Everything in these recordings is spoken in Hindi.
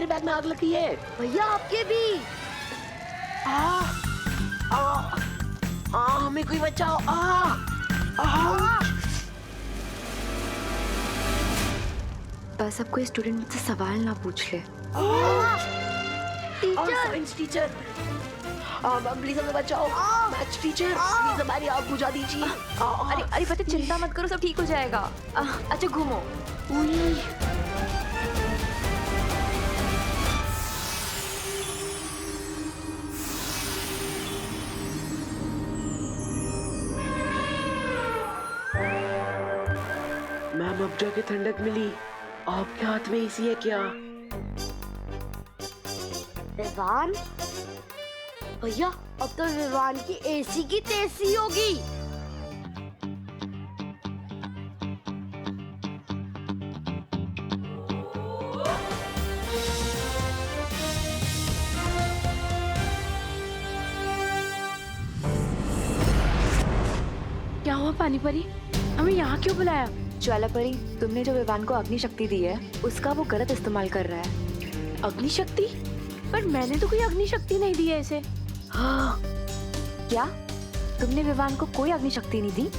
मेरे बैग में आग लगी है। भैया आपके भी। हमें कोई बचाओ। बस अब कोई स्टूडेंट मुझसे सवाल ना पूछ ले। साइंस टीचर, प्लीज हमें बचाओ। मैथ्स टीचर, प्लीज हमारी आग बुझा दीजिए। अरे पता, चिंता मत करो, सब ठीक हो जाएगा। अच्छा घूमो। मैम अब जाके ठंडक मिली। आपके हाथ में एसी है क्या? विवान भैया, अब तो विवान की एसी की तेजी होगी। क्या हुआ पानी परी, हमें यहाँ क्यों बुलाया? ज्वाला परी, तुमने जो विवान को अग्नि शक्ति दी है उसका वो गलत इस्तेमाल कर रहा है। अग्नि शक्ति? पर मैंने तो कोई अग्नि शक्ति नहीं दी है इसे। हाँ, क्या तुमने विवान को कोई अग्नि शक्ति नहीं दी?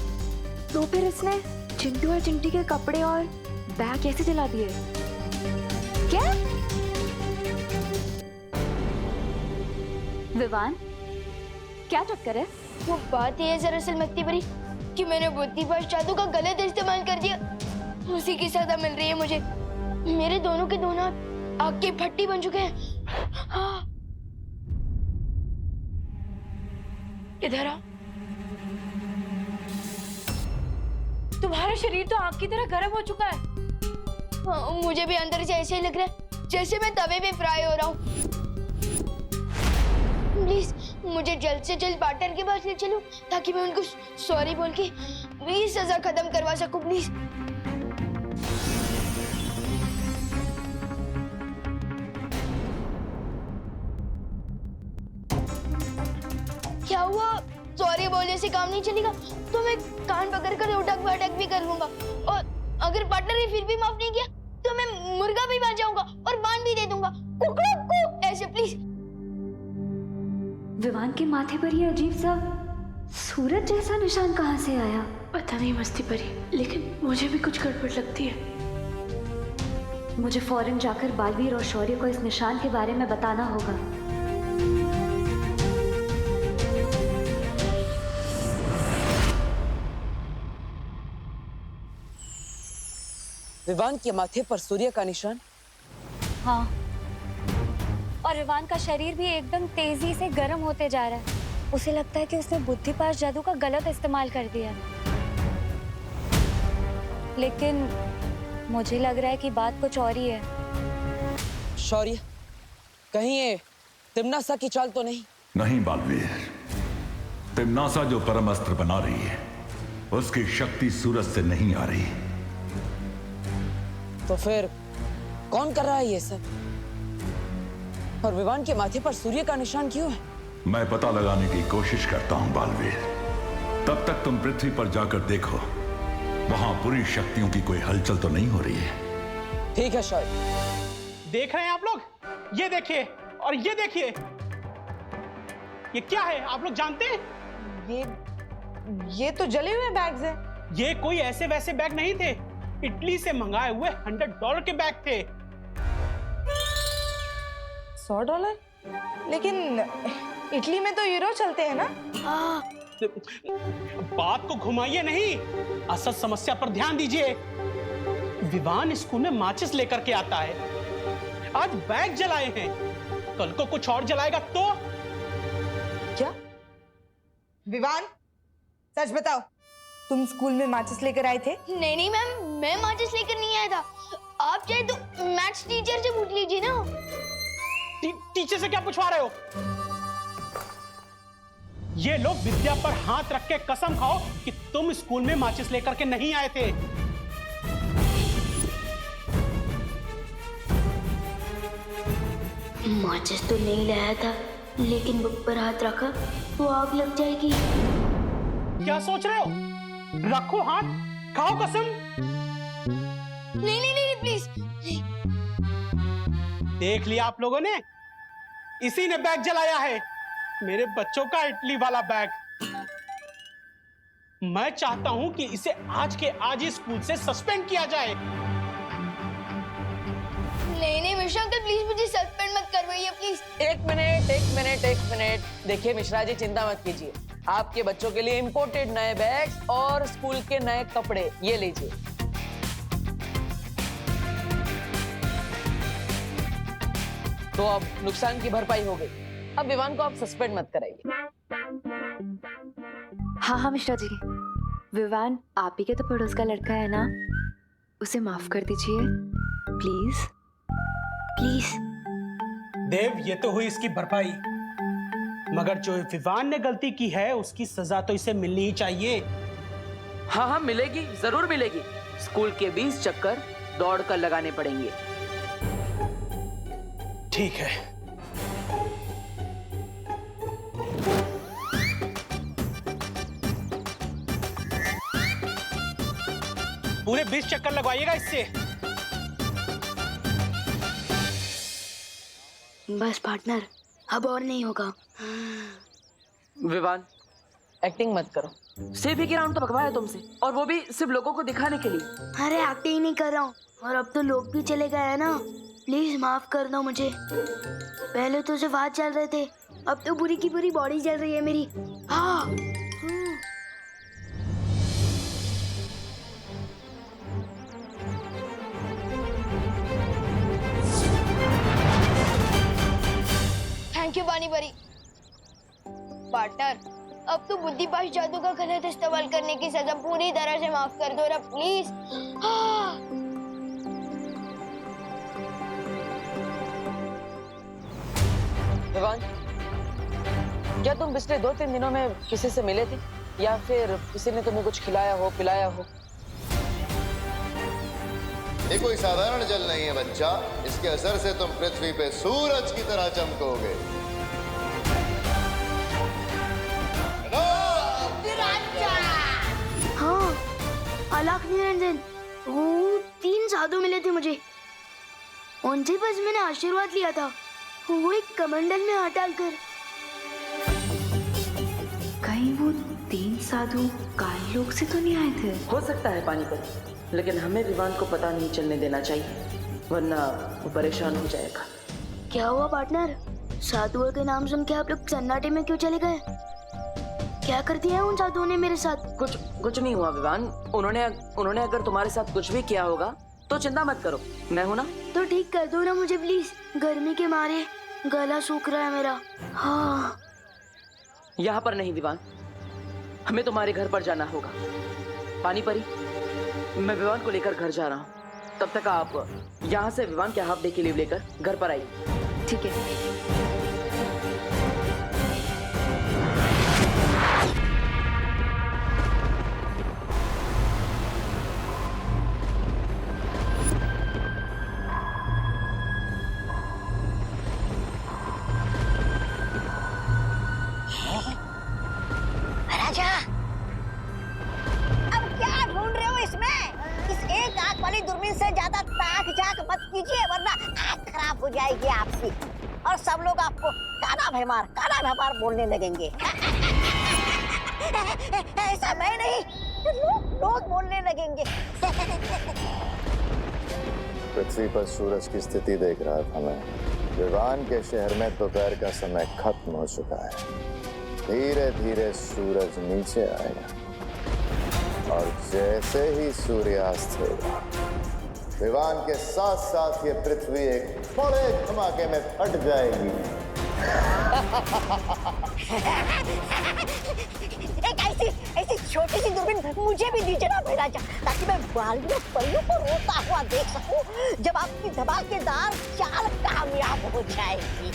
तो फिर इसने चिंटू और चिंटी के कपड़े और बैग कैसे जला दिए? क्या? विवान, क्या चक्कर है? वो बात ये है दरअसल मक्ती परी कि मैंने बुद्धिपाश जादू का गलत इस्तेमाल कर दिया। उसी की सजा मिल रही है मुझे। मेरे दोनों के दोनों आग की भट्टी बन चुके हैं। हाँ। इधर आ। तुम्हारा शरीर तो आग की तरह गर्म हो चुका है। हाँ, मुझे भी अंदर से ऐसे ही लग रहा है जैसे मैं तवे पे फ्राई हो रहा हूँ। प्लीज मुझे जल्द से जल्द पार्टनर के पास ले चलो ताकि मैं उनको सॉरी बोल के मेरी सजा खत्म करवा सकूं। प्लीज। क्या हुआ? सॉरी बोलने से काम नहीं चलेगा तो मैं कान पकड़ कर उठक बैठक भी कर लूंगा, और अगर पार्टनर ने फिर भी माफ नहीं किया तो मैं मुर्गा भी बन जाऊंगा और बांध भी दे दूंगा। कुक कुक कुक ऐसे। प्लीज। विवान के माथे पर ये अजीब सा सूरज जैसा निशान कहाँ से आया? पता नहीं मस्ती परी, लेकिन मुझे भी कुछ गड़बड़ लगती है। मुझे फौरन जाकर बालवीर और शौर्य को इस निशान के बारे में बताना होगा। विवान के माथे पर सूर्य का निशान? हाँ, और विवान का शरीर भी एकदम तेजी से गर्म होते जा रहा है। उसे लगता है कि उसने बुद्धिपाश जादू का गलत इस्तेमाल कर दिया। लेकिन मुझे लग रहा है कि बात कुछ और ही है। शौर्य, कहीं ये तिम्नासा की चाल तो नहीं? नहीं बालवीर, तिम्नासा जो परम अस्त्र बना रही है उसकी शक्ति सूरज से नहीं आ रही। तो फिर कौन कर रहा है ये सब? और विवान के माथे पर सूर्य का निशान क्यों है? मैं पता लगाने की कोशिश करता हूं बालवीर। तब तक तुम पृथ्वी पर जाकर देखो, वहां पूरी शक्तियों की कोई हलचल तो नहीं हो रही है। ठीक है शौर्य। देख रहे हैं आप लोग? ये देखिए और ये देखिए, ये क्या है आप लोग जानते हैं? ये तो जले हुए बैग्स हैं। ये कोई ऐसे वैसे बैग नहीं थे, इटली से मंगाए हुए $100 के बैग थे। $100? लेकिन इटली में तो यूरो चलते हैं ना? बात को घुमाइए नहीं, असल समस्या पर ध्यान दीजिए। विवान स्कूल में माचिस लेकर के आता है, आज बैग जलाए हैं, कल को कुछ और जलाएगा तो? क्या विवान, सच बताओ, तुम स्कूल में माचिस लेकर आए थे? नहीं नहीं मैम, मैं माचिस लेकर नहीं आया था। आप चाहे तो मैथ्स टीचर से पूछ लीजिए ना। टीचर से क्या पूछवा रहे हो? ये लोग विद्या पर हाथ रख के कसम खाओ कि तुम स्कूल में माचिस लेकर के नहीं आए थे। माचिस तो नहीं लाया था, लेकिन बुक पर हाथ रखा तो आग लग जाएगी। क्या सोच रहे हो? रखो हाथ, खाओ कसम। नहीं नहीं नहीं प्लीज। देख लिया आप लोगों ने, इसी ने बैग जलाया है, मेरे बच्चों का इटली वाला बैग। मैं चाहता हूं कि इसे आज के आज ही स्कूल से सस्पेंड किया जाए। नहीं मिश्रा अंकल, प्लीज मुझे सस्पेंड मत करवाइए प्लीज। एक मिनट। देखिए मिश्रा जी, चिंता मत कीजिए। आपके बच्चों के लिए इंपोर्टेड नए बैग और स्कूल के नए कपड़े ये लीजिए। तो अब नुकसान की भरपाई हो गई। अब विवान को आप सस्पेंड मत कराइए। हाँ मिश्रा जी, विवान आप ही के तो पड़ोस का लड़का है ना, उसे माफ कर दीजिए प्लीज प्लीज। देव, ये तो हुई इसकी भरपाई, मगर जो विवान ने गलती की है उसकी सजा तो इसे मिलनी ही चाहिए। हाँ मिलेगी, जरूर मिलेगी। स्कूल के 20 चक्कर दौड़ कर लगाने पड़ेंगे। ठीक है। पूरे 20 चक्कर लगवाइएगा इससे। बस पार्टनर, अब और नहीं होगा। विवान, एक्टिंग मत करो। सिर्फ एक राउंड तो भगवाया तुमसे, और वो भी सिर्फ लोगों को दिखाने के लिए। अरे एक्टिंग नहीं कर रहा हूँ, और अब तो लोग भी चले गए हैं ना। प्लीज माफ कर दो मुझे। पहले तो सिर्फ हाथ चल रहे थे, अब तो पूरी की पूरी बॉडी चल रही है मेरी। हाँ। थैंक यू बानी परी। पार्टनर, अब तो बुद्धिपाश जादू का गलत इस्तेमाल करने की सजा पूरी तरह से माफ कर दो ना प्लीज। विवान, क्या तुम पिछले 2-3 दिनों में किसी से मिले थे, या फिर किसी ने तुम्हें कुछ खिलाया हो, पिलाया हो? ये कोई साधारण जल नहीं है बच्चा, इसके असर से तुम पृथ्वी पे सूरज की तरह चमकोगे। हाँ, अलख निरंजन, वो 3 साधु मिले थे मुझे। उनसे बस मैंने आशीर्वाद लिया था, वो एक कमंडल में हाथ डालकर। कहीं वो 3 साधु काले लोग से तो नहीं आए थे? हो सकता है पानीपत, लेकिन हमें विवान को पता नहीं चलने देना चाहिए, वरना वो परेशान हो जाएगा। क्या हुआ पार्टनर? साधुओं के नाम सुन के आप लोग सन्नाटे में क्यों चले गए? क्या कर दिया है उन साधुओं ने मेरे साथ? कुछ नहीं हुआ विवान। उन्होंने अगर तुम्हारे साथ कुछ भी किया होगा तो चिंता मत करो, मैं हूं ना। तो ठीक कर दो ना मुझे प्लीज, गर्मी के मारे गला सूख रहा है मेरा। हाँ। यहाँ पर नहीं विवान, हमें तुम्हारे घर पर जाना होगा। पानी परी, मैं विवान को लेकर घर जा रहा हूँ। तब तक आप यहाँ से विवान के हाफ डे की लीव लेकर घर पर आइए। ठीक है। राजा, अब क्या ढूंढ रहे हो इसमें? इस एक आंख वाली दूरबीन से ज्यादा ताक झांक मत कीजिए, वरना आंख खराब हो जाएगी आपकी, और सब लोग आपको काला भैमार बोलने लगेंगे। ऐसा मैं नहीं, लोग बोलने लगेंगे। पृथ्वी पर सूरज की स्थिति देख रहा था मैं। विवान के शहर में दोपहर का समय खत्म हो चुका है। धीरे धीरे सूरज नीचे आएगा, और जैसे ही सूर्यास्त होगा, विवान के साथ साथ ये पृथ्वी एक बड़े धमाके में फट जाएगी। एक ऐसी छोटी सी दूरबीन मुझे भी दीजिए ना राजा, ताकि मैं बालियों परियों को रोता हुआ देख सकूं जब आपकी धमाकेदार चाल कामयाब हो जाएगी।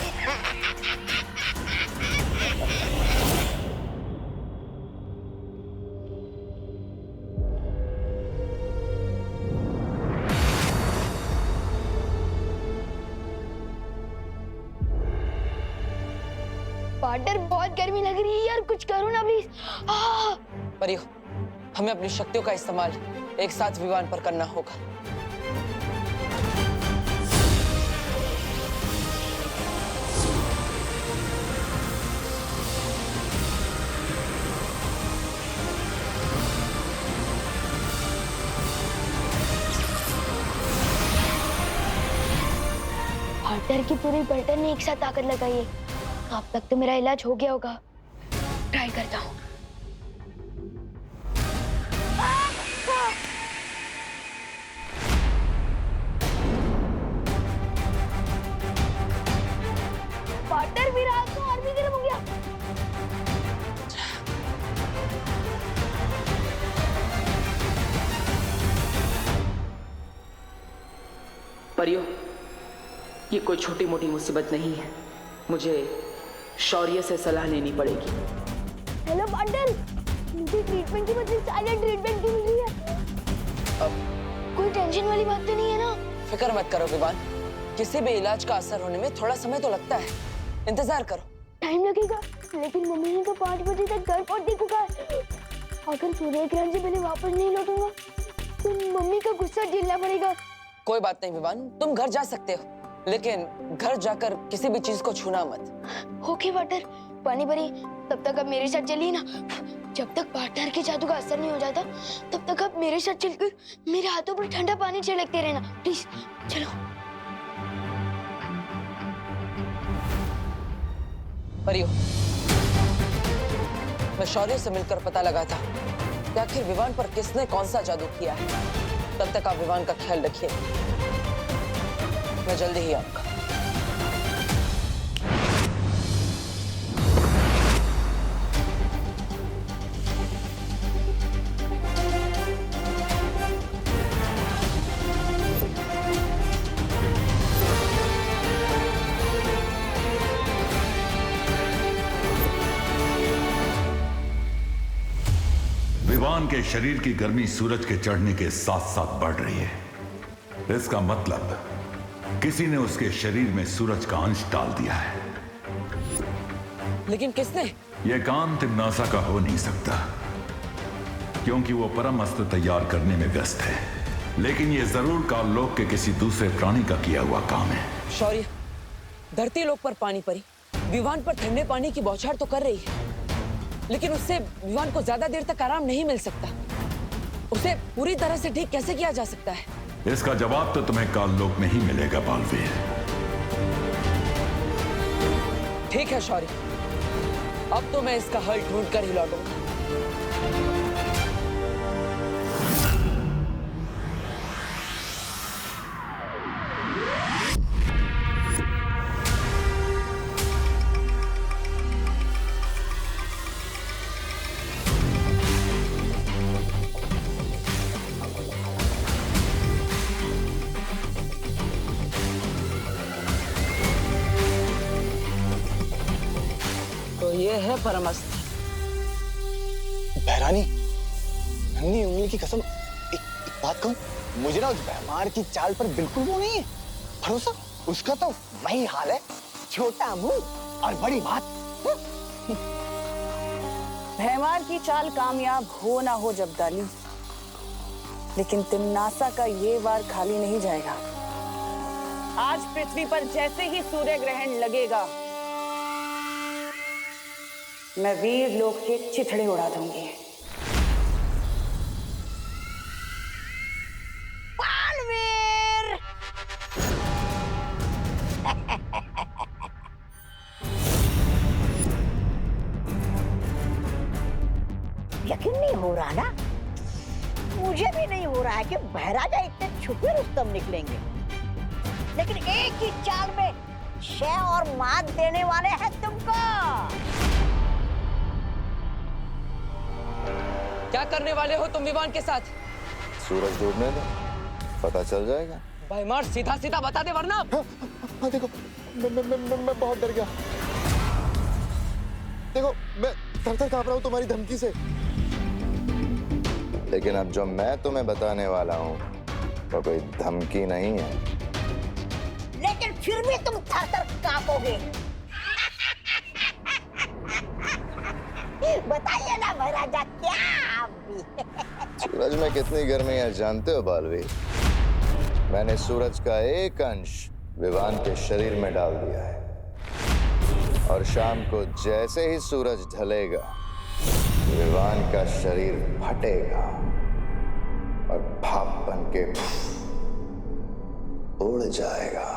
पार्टनर, बहुत गर्मी लग रही है यार, कुछ करो ना प्लीज। परियो, हमें अपनी शक्तियों का इस्तेमाल एक साथ विवान पर करना होगा। पार्टनर की पूरी पलटन ने एक साथ ताकत लगाई है। अब तक तो मेरा इलाज हो गया होगा। ट्राई करता हूँ। पार्टनर भी रात को और भी गर्म हो गया। परियो, ये कोई छोटी मोटी मुसीबत नहीं है। मुझे शौर्य से सलाह लेनी पड़ेगी। हेलो पार्टनर, मुझे ट्रीटमेंट की बदले साइलेंट ट्रीटमेंट की मिल रही है। कोई टेंशन वाली बात तो नहीं है ना? फिक्र मत करो विवान, किसी भी इलाज का असर होने में थोड़ा समय तो लगता है। इंतजार करो। टाइम लगेगा, लेकिन मम्मी ने तो 5 बजे तक घर पहुंचने को कहा है। अगर सूर्य ग्रहण से पहले वापस नहीं लौटूंगा तो मम्मी का गुस्सा झेलना पड़ेगा। कोई बात नहीं विवान, तुम घर जा सकते हो, लेकिन घर जाकर किसी भी चीज को छूना मत। ओके पार्टनर, पानी भरी। तब तक आप मेरे साथ चलिए ना। जब तक पार्टनर के जादू का असर नहीं हो जाता तब तक आप मेरे साथ चलकर मेरे हाथों पर ठंडा पानी छिड़कते रहना, प्लीज। चलो। परियो, मैं शौर्य से मिलकर पता लगा था कि आखिर विवान पर किसने कौन सा जादू किया है। तब तक आप विवान का ख्याल रखिए, मैं जल्दी ही आऊंगा। विवान के शरीर की गर्मी सूरज के चढ़ने के साथ साथ बढ़ रही है। इसका मतलब किसी ने उसके शरीर में सूरज का अंश डाल दिया है। लेकिन किसने? यह काम तिम्नासा का हो नहीं सकता, क्योंकि वो परम अस्त्र तैयार करने में व्यस्त है। लेकिन यह जरूर काललोक के किसी दूसरे प्राणी का किया हुआ काम है। शौर्य, धरती लोक पर पानी परी विवान पर ठंडे पानी की बौछार तो कर रही है, लेकिन उससे विवान को ज्यादा देर तक आराम नहीं मिल सकता। उसे पूरी तरह से ठीक कैसे किया जा सकता है? इसका जवाब तो तुम्हें काललोक में ही मिलेगा बालवीर। ठीक है शौर्य, अब तो मैं इसका हल ढूंढ कर ही लौटूंगा। ये है परमस्त्र। बहरानी, नन्ही उंगली की कसम, एक बात कहूं, मुझे ना उस भैमार की चाल पर बिल्कुल वो नहीं है भरोसा। उसका तो वही हाल है, छोटा मुंह और बड़ी बात। भैमार की चाल कामयाब हो ना हो जब्दाली, लेकिन तिम्नासा का ये वार खाली नहीं जाएगा। आज पृथ्वी पर जैसे ही सूर्य ग्रहण लगेगा, मैं वीर लोक के चिथड़े उड़ा दूंगी। बालवीर! यकीन नहीं हो रहा ना? मुझे भी नहीं हो रहा है कि बहराजा इतने छुपे रुस्तम निकलेंगे, लेकिन एक ही चाल में शय और मात देने वाले हैं तुमको। क्या करने वाले हो तुम विवान के साथ? सूरज डूबने दो, पता चल जाएगा। भैमार, सीधा सीधा बता दे वरना। हाँ, देखो, मैं बहुत डर गया। देखो, मैं थर-थर कांप रहा हूँ तुम्हारी धमकी से। लेकिन अब जो मैं तुम्हें बताने वाला हूँ वो कोई धमकी नहीं है। लेकिन फिर भी तुम थर-थर कांपोगे। बताइए ना महाराजा, क्या आप भी? सूरज में कितनी गर्मी है जानते हो बालवीर? मैंने सूरज का एक अंश विवान के शरीर में डाल दिया है, और शाम को जैसे ही सूरज ढलेगा विवान का शरीर फटेगा और भाप बन के उड़ जाएगा।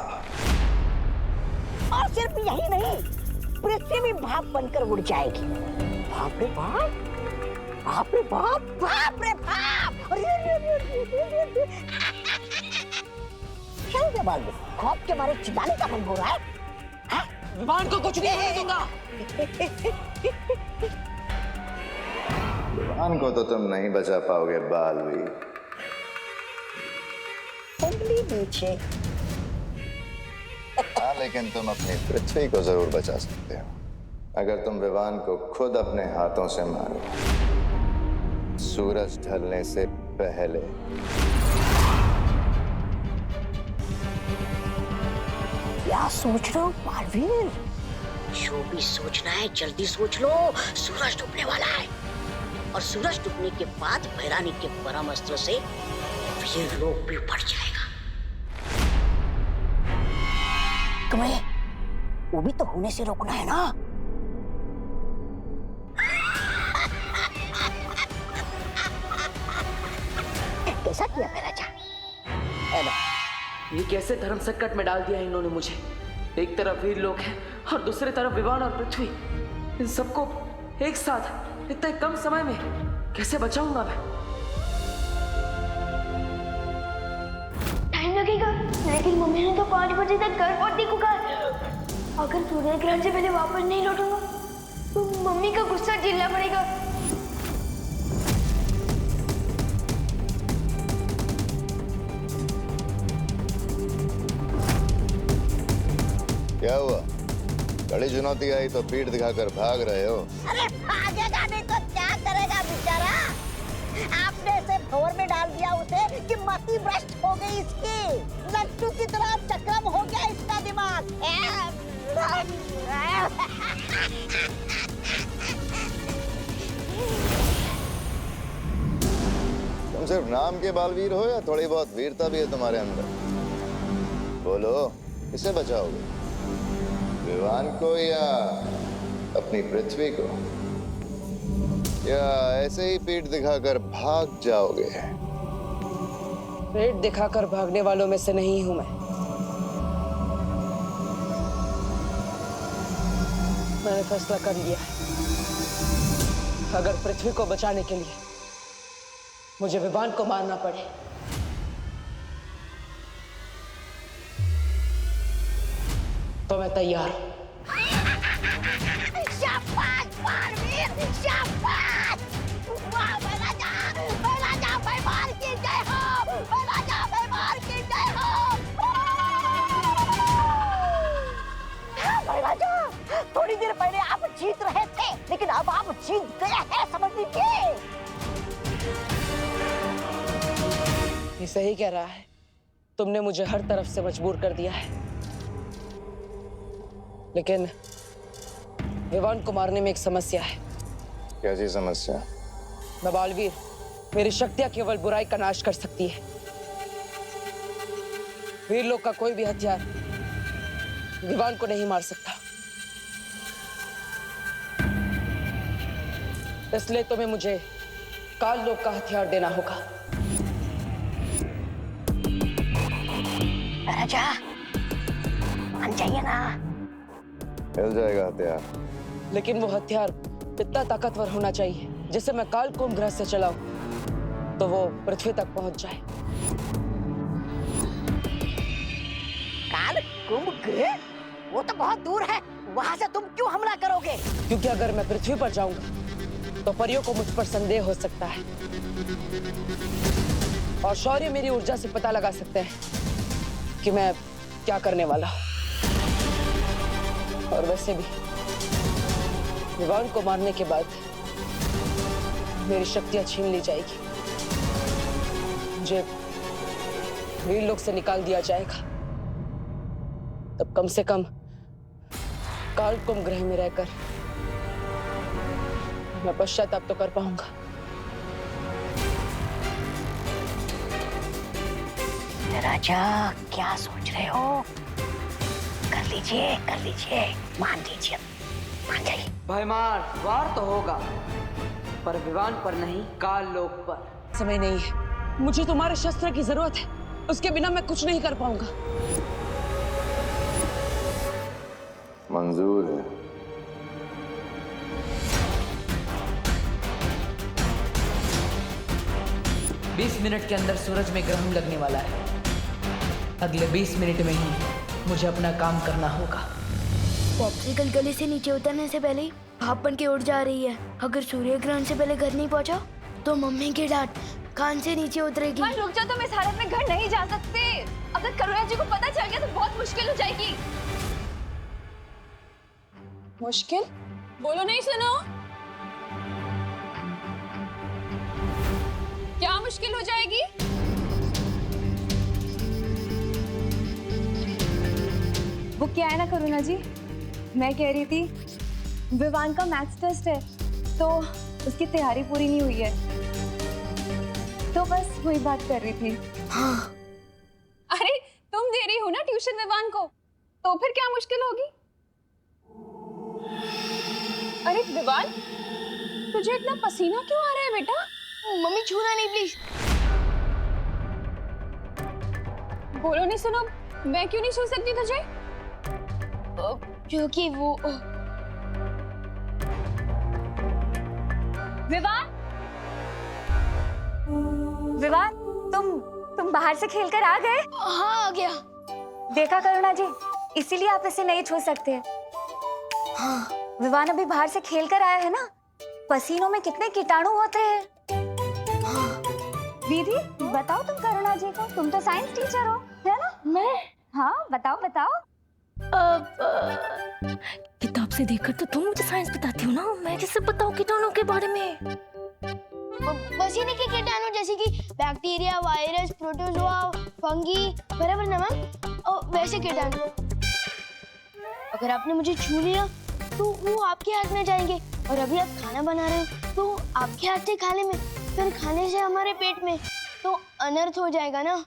और सिर्फ यही नहीं, पृथ्वी भी भाप बनकर उड़ जाएगी। बाप रे बाप, बाप रे बाप, बाप रे बाप। क्या क्या बात है? खौफ के मारे चिल्लाने का मन हो रहा है? विवान को कुछ नहीं होने दूंगा। विवान को तो तुम नहीं बचा पाओगे बालवीर। उंगली नीचे। हाँ, लेकिन तुम अपनी पृथ्वी को जरूर बचा सकते हो अगर तुम विवान को खुद अपने हाथों से मारो, सूरज ढलने से पहले। क्या सोच रहे हो बालवीर? जो भी सोचना है जल्दी सोच लो। सूरज डूबने वाला है और सूरज डूबने के बाद भैरानी के परम अस्त्र से वीर लोक भी बढ़ जाएगा। तुम्हें वो भी तो होने से रोकना है ना। कैसा किया मेरा जान? ये कैसे धर्म संकट में डाल दिया इन्होंने मुझे। एक तरफ वीर लोग हैं और दूसरी तरफ विवान और पृथ्वी। इन सबको एक साथ इतने कम समय में कैसे बचाऊंगा मैं? टाइम लगेगा, लेकिन मम्मी ने तो 5 बजे तक घर पहुंचने को कहा। अगर सूर्य ग्रहण से पहले वापस नहीं लौटूंगा तो मम्मी का गुस्सा झेलना पड़ेगा। क्या हुआ? बड़ी चुनौती आई तो पीठ दिखाकर भाग रहे हो? अरे भागेगा नहीं तो क्या करेगा बेचारा? आपने इसे भंवर में डाल दिया उसे कि मति भ्रष्ट हो गई इसकी। लट्टू की तरह चक्रम हो गया इसका दिमाग। तुम सिर्फ नाम के बालवीर हो या थोड़ी बहुत वीरता भी है तुम्हारे अंदर? बोलो, किसे बचाओगे? विवान को या अपनी पृथ्वी को? या ऐसे ही पीठ दिखाकर भाग जाओगे? पेट दिखाकर भागने वालों में से नहीं हूं मैं। मैंने फैसला कर लिया है। अगर पृथ्वी को बचाने के लिए मुझे विवान को मारना पड़े तो मैं तैयार हूं। शाबाश बालवीर, शाबाश! वाह बेलाजा भैमार की जय हो, बेलाजा भैमार की जय हो। बेलाजा, थोड़ी देर पहले आप जीत रहे थे, लेकिन अब आप जीत गए हैं, समझ लीजिए। ये सही कह रहा है। तुमने मुझे हर तरफ से मजबूर कर दिया है, लेकिन विवान को मारने में एक समस्या है। कैसी समस्या? मैं बालवीर, मेरी शक्तियां केवल बुराई का नाश कर सकती है। वीर लोग का कोई भी हथियार विवान को नहीं मार सकता। इसलिए तुम्हें मुझे काल लोक का हथियार देना होगा। राजा, मान जाइए ना। मिल जाएगा हथियार, लेकिन वो हथियार इतना ताकतवर होना चाहिए जिसे मैं काल कुंभ ग्रह से चलाऊं तो वो पृथ्वी तक पहुंच जाए। काल कुंभ ग्रह? वो तो बहुत दूर है, वहां से तुम क्यों हमला करोगे? क्योंकि अगर मैं पृथ्वी पर जाऊंगा तो परियों को मुझ पर संदेह हो सकता है और शौर्य मेरी ऊर्जा से पता लगा सकते हैं कि मैं क्या करने वाला हूं। और वैसे भी विवान को मारने के बाद मेरी शक्तियां छीन ली जाएगी, मुझे वीर लोक से निकाल दिया जाएगा। तब कम से कम काल कुंभ ग्रह में रहकर मैं पश्चाताप तो कर पाऊंगा। राजा, क्या सोच रहे हो? कर लीजिए, मान लीजिए, मान जाइए। भयमार वार तो होगा, पर विवान पर नहीं, काल लोक पर। समय नहीं है, मुझे तुम्हारे शस्त्र की जरूरत है। उसके बिना मैं कुछ नहीं कर पाऊंगा। मंजूर है। बीस मिनट के अंदर सूरज में ग्रहण लगने वाला है। अगले 20 मिनट में ही मुझे अपना काम करना होगा। पॉप्सिकल गले से नीचे उतरने से पहले ही भाप बन के उड़ जा रही है। अगर सूर्य ग्रहण से पहले घर नहीं पहुंचा तो मम्मी की डांट कान से नीचे उतरेगी। रुक जाओ, तुम इस हालत में घर नहीं जा सकते। अगर करुणा जी को पता चल गया तो बहुत मुश्किल हो जाएगी। मुश्किल? बोलो नहीं, सुनो। क्या मुश्किल हो जाएगी? वो क्या है ना करुणा जी, मैं कह रही थी विवान का मैथ्स टेस्ट है तो उसकी तैयारी पूरी नहीं हुई है, तो बस वही बात कर रही थी। हाँ। अरे तुम दे रही हो ना ट्यूशन विवान को, तो फिर क्या मुश्किल होगी? अरे विवान, तुझे इतना पसीना क्यों आ रहा है बेटा? मम्मी छूना नहीं प्लीज। बोलो नहीं, सुनो, मैं क्यों नहीं छू सकती तुझे? क्योंकि वो विवान, विवान, तुम बाहर से खेलकर आ गए? हाँ, आ गया। देखा करुणा जी, इसीलिए आप इसे नहीं छू सकते। हाँ। विवान अभी बाहर से खेलकर आया है ना, पसीनों में कितने कीटाणु होते हैं। हाँ। दीदी बताओ तुम करुणा जी को, तुम तो साइंस टीचर हो, है ना? मैं? हाँ बताओ बताओ। किताब से देखकर तो तुम मुझे साइंस बताती हो ना, मैं कैसे बताऊं कीटाणु के बारे में? पसीने के कीटाणु जैसे कि बैक्टीरिया, वायरस, प्रोटोजोआ, फंगी, बराबर ना मैम? और वैसे कीटाणु अगर आपने मुझे छू लिया तो वो आपके हाथ में जाएंगे, और अभी आप खाना बना रहे हो तो आपके हाथ से खाने में, फिर खाने से हमारे पेट में, तो अनर्थ हो जाएगा ना।